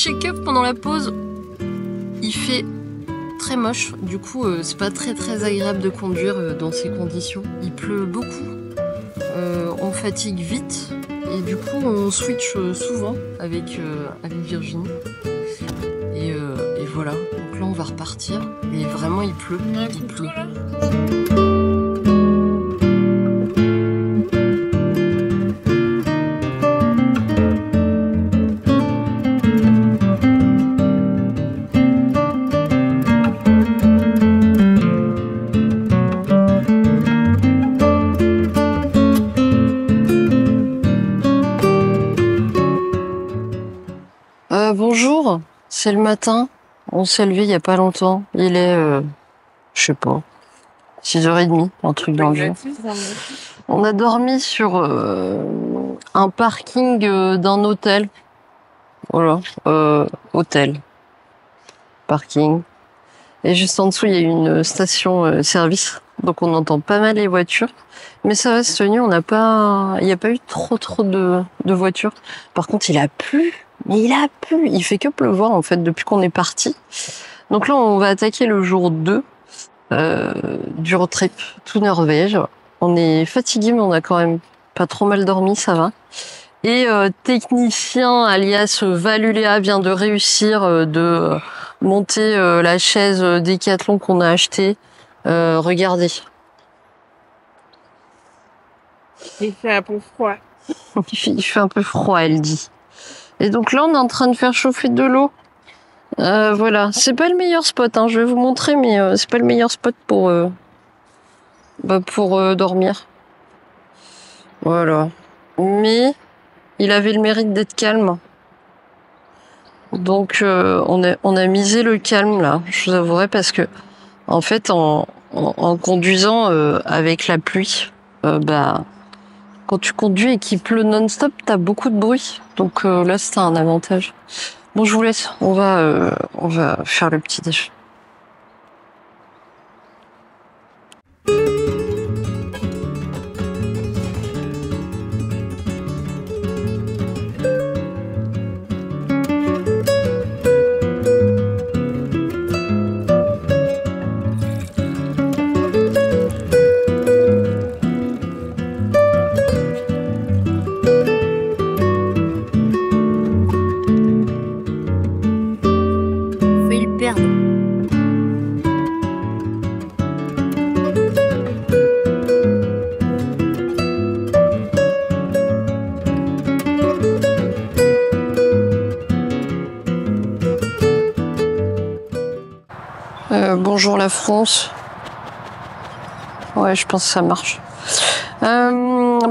check-up pendant la pause. Il fait très moche, du coup c'est pas très agréable de conduire dans ces conditions. Il pleut beaucoup, on fatigue vite et du coup on switch souvent avec Virginie. Et voilà, donc là on va repartir et vraiment il pleut. Il pleut. Bonjour, c'est le matin, on s'est levé il y a pas longtemps, il est, je sais pas, 6h30, un truc dans le genre. On a dormi sur un parking d'un hôtel, voilà, hôtel, parking, et juste en dessous il y a une station service, donc on entend pas mal les voitures, mais ça va, cette nuit il n'y a pas eu trop de voitures. Par contre il a plu. Mais il fait que pleuvoir en fait depuis qu'on est parti. Donc là on va attaquer le jour 2 du road trip tout Norvège. On est fatigué mais on a quand même pas trop mal dormi, ça va. Et technicien alias Valuléa vient de réussir de monter la chaise Décathlon qu'on a achetée. Regardez. Il fait un peu froid. Il fait un peu froid, elle dit. Et donc là, on est en train de faire chauffer de l'eau. Voilà, c'est pas le meilleur spot, hein. Je vais vous montrer, mais c'est pas le meilleur spot pour dormir. Voilà. Mais il avait le mérite d'être calme. Donc on a misé le calme là. Je vous avouerai parce que en fait, en conduisant avec la pluie, quand tu conduis et qu'il pleut non-stop, t'as beaucoup de bruit. Donc là, c'est un avantage. Bon, je vous laisse. On va faire le petit déj. Bonjour la France. Ouais, je pense que ça marche.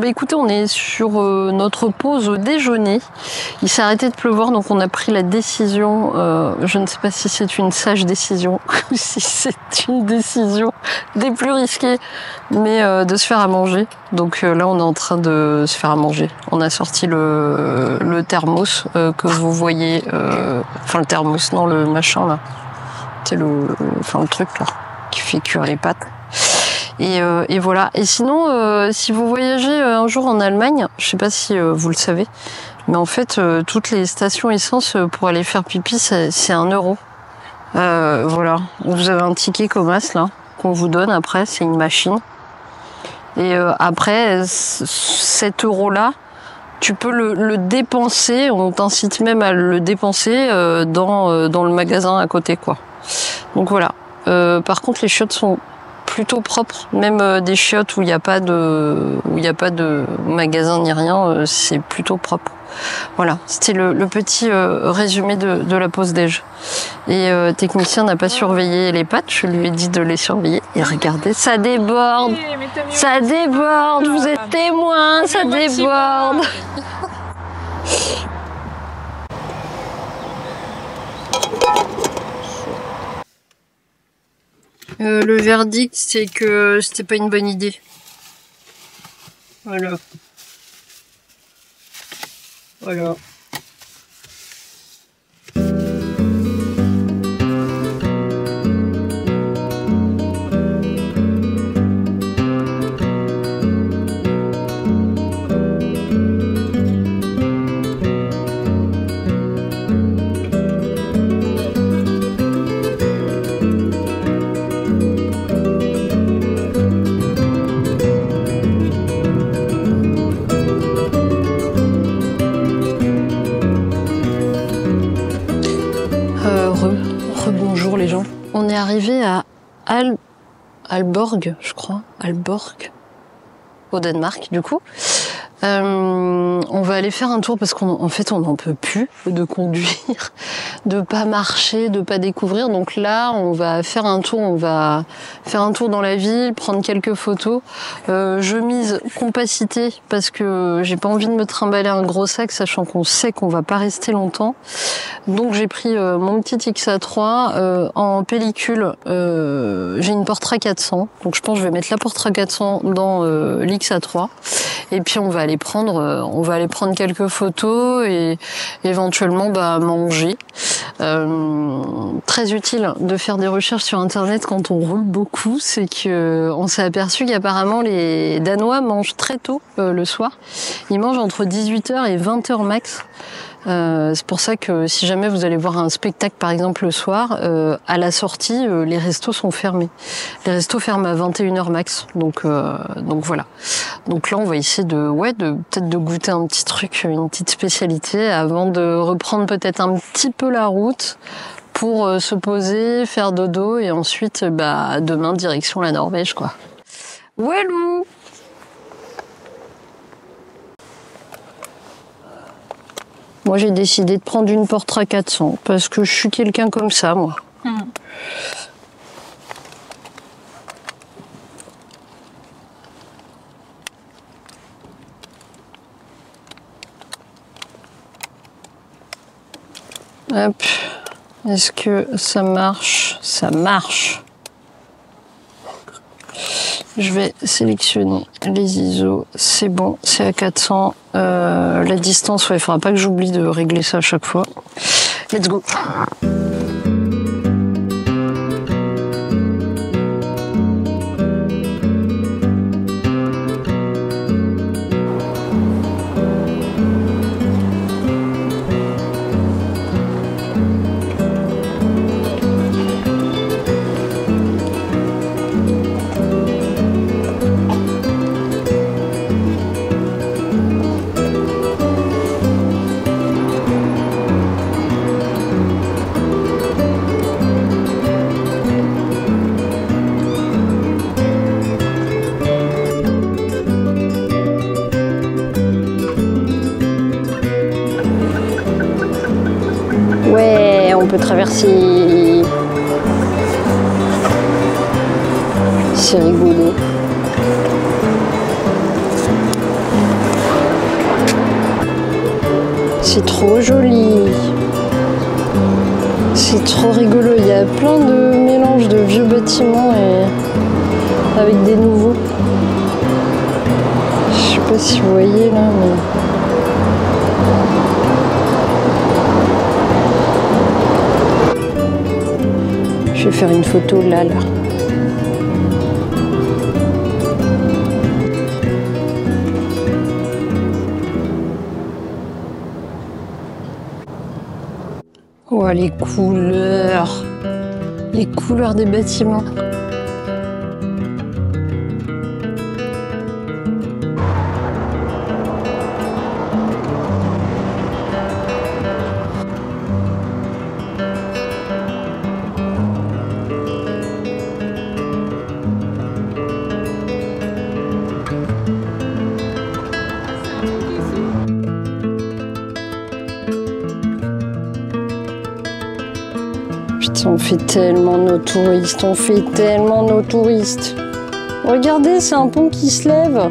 Écoutez, on est sur notre pause au déjeuner. Il s'est arrêté de pleuvoir, donc on a pris la décision, je ne sais pas si c'est une sage décision ou si c'est une décision des plus risquées, mais de se faire à manger. Donc là, on est en train de se faire à manger. On a sorti le thermos que vous voyez, le thermos, non, le machin là. C'est le truc là qui fait cuire les pâtes. Et voilà. Et sinon, si vous voyagez un jour en Allemagne, je sais pas si vous le savez, mais en fait, toutes les stations essence pour aller faire pipi, c'est 1 euro. Voilà. Vous avez un ticket Comas là qu'on vous donne après, c'est une machine. Et après, 7 euros là, tu peux le dépenser. On t'incite même à le dépenser dans le magasin à côté, quoi. Donc voilà. Par contre, les chiottes sont plutôt propres, même des chiottes où il n'y a pas de magasin ni rien, c'est plutôt propre. Voilà, c'était le petit résumé de la pause déj. Et technicien n'a pas surveillé les pâtes, je lui ai dit de les surveiller. Et regardez, ça déborde, ça déborde, vous êtes témoins, ça déborde. Le verdict, c'est que c'était pas une bonne idée. Voilà. Voilà. vais à Aalborg, je crois. Aalborg, au Danemark, du coup. On va aller faire un tour parce qu'en fait on n'en peut plus de conduire, de pas marcher, de pas découvrir. Donc là on va faire un tour dans la ville, prendre quelques photos. Je mise compacité parce que j'ai pas envie de me trimballer un gros sac, sachant qu'on sait qu'on va pas rester longtemps. Donc j'ai pris mon petit XA3 en pellicule. J'ai une Portra 400, donc je pense que je vais mettre la Portra 400 dans l'XA3 et puis on va aller prendre quelques photos et éventuellement manger. Très utile de faire des recherches sur internet quand on roule beaucoup, c'est que on s'est aperçu qu'apparemment les Danois mangent très tôt le soir. Ils mangent entre 18h et 20h max. C'est pour ça que si jamais vous allez voir un spectacle par exemple le soir, à la sortie les restos sont fermés. Les restos ferment à 21h max, donc voilà. Donc là on va essayer peut-être de goûter un petit truc, une petite spécialité avant de reprendre peut-être un petit peu la route pour se poser, faire dodo et ensuite demain direction la Norvège quoi. Walou. Moi, j'ai décidé de prendre une Portra 400 parce que je suis quelqu'un comme ça, moi. Hop. Est-ce que ça marche? Ça marche. Je vais sélectionner les ISO, c'est bon, c'est à 400. La distance, il faudra pas que j'oublie de régler ça à chaque fois. Let's go. Ouais, on peut traverser. C'est rigolo. C'est trop joli. C'est trop rigolo. Il y a plein de mélanges de vieux bâtiments et avec des nouveaux. Je sais pas si vous voyez là, mais. Je vais faire une photo là. Oh, les couleurs des bâtiments. Putain, on fait tellement nos touristes, Regardez, c'est un pont qui se lève.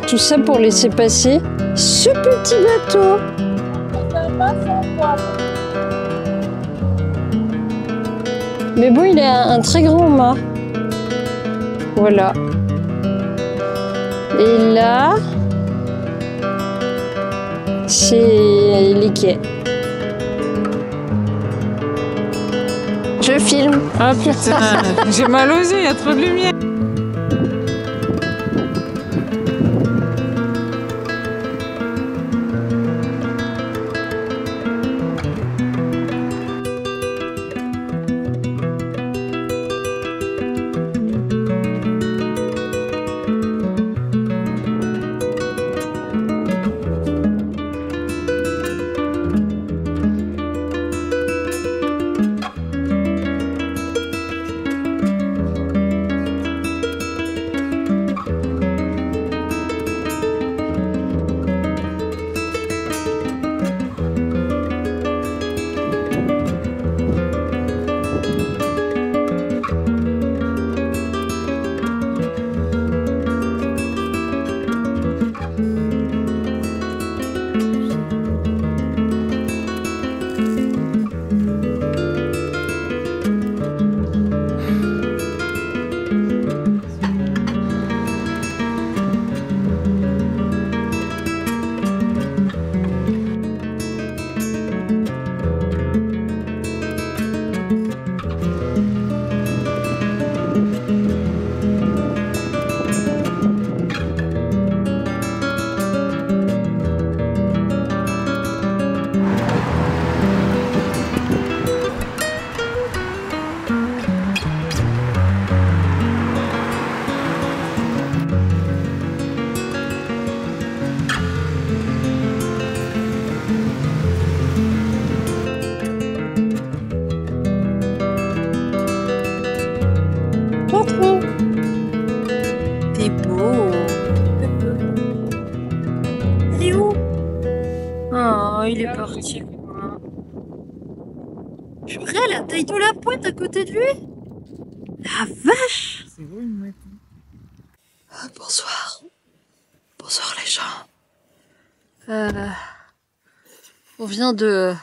Tout ça pour laisser passer ce petit bateau. Mais bon, il a un très grand mât. Voilà. Et là, c'est les quais. Je filme. Ah putain, j'ai mal aux yeux, il y a trop de lumière. Purée, la taille de la pointe à côté de lui. La vache. C'est beau une mouette. Bonsoir. Bonsoir les gens. On vient de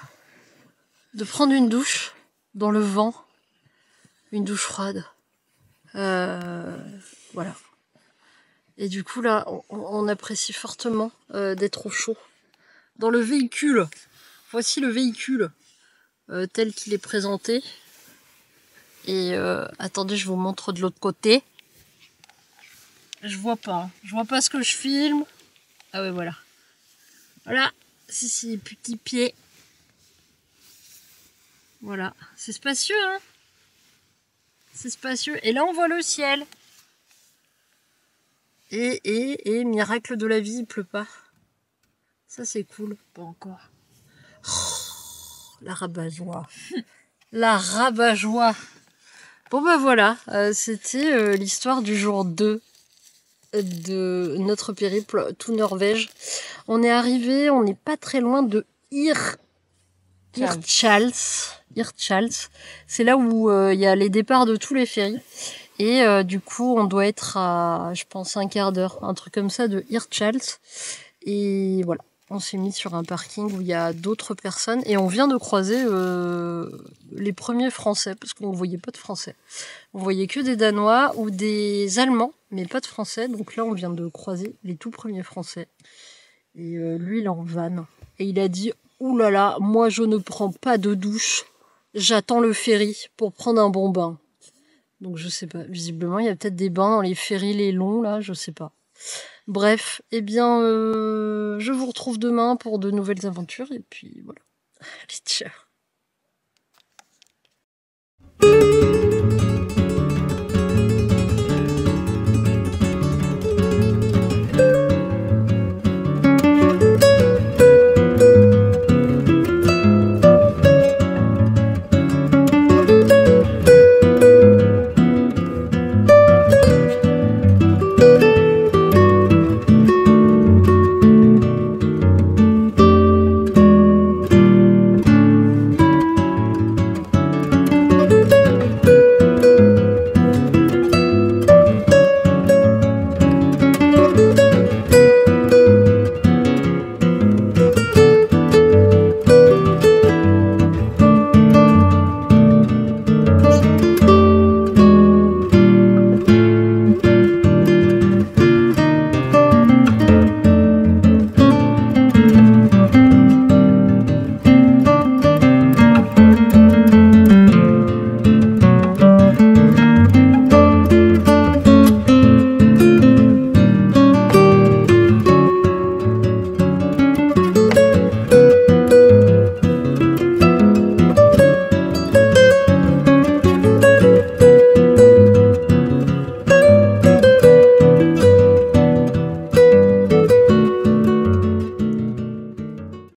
prendre une douche dans le vent. Une douche froide. Voilà. Et du coup là, on apprécie fortement d'être au chaud. Dans le véhicule. Voici le véhicule tel qu'il est présenté. Et attendez, je vous montre de l'autre côté. Je vois pas. Je vois pas ce que je filme. Ah ouais, voilà. Voilà. C'est les petits pieds. Voilà. C'est spacieux, hein. C'est spacieux. Et là, on voit le ciel. Et miracle de la vie, il pleut pas. Ça, c'est cool. Pas encore. Oh, la rabat-joie. La rabat-joie. Bon, bah voilà. C'était l'histoire du jour 2 de notre périple tout Norvège. On est arrivé, on n'est pas très loin de Hirtshals. C'est là où il y a les départs de tous les ferries. Et du coup, on doit être à, je pense, un quart d'heure, un truc comme ça, de Hirtshals. Et voilà, on s'est mis sur un parking où il y a d'autres personnes. Et on vient de croiser les premiers Français, parce qu'on ne voyait pas de Français. On voyait que des Danois ou des Allemands, mais pas de Français. Donc là, on vient de croiser les tout premiers Français. Et lui, il est en van. Et il a dit, ouh là là, moi, je ne prends pas de douche. J'attends le ferry pour prendre un bon bain. Donc je sais pas, visiblement il y a peut-être des bains dans les ferries, les longs là, je sais pas. Bref, eh bien je vous retrouve demain pour de nouvelles aventures et puis voilà. Allez, ciao.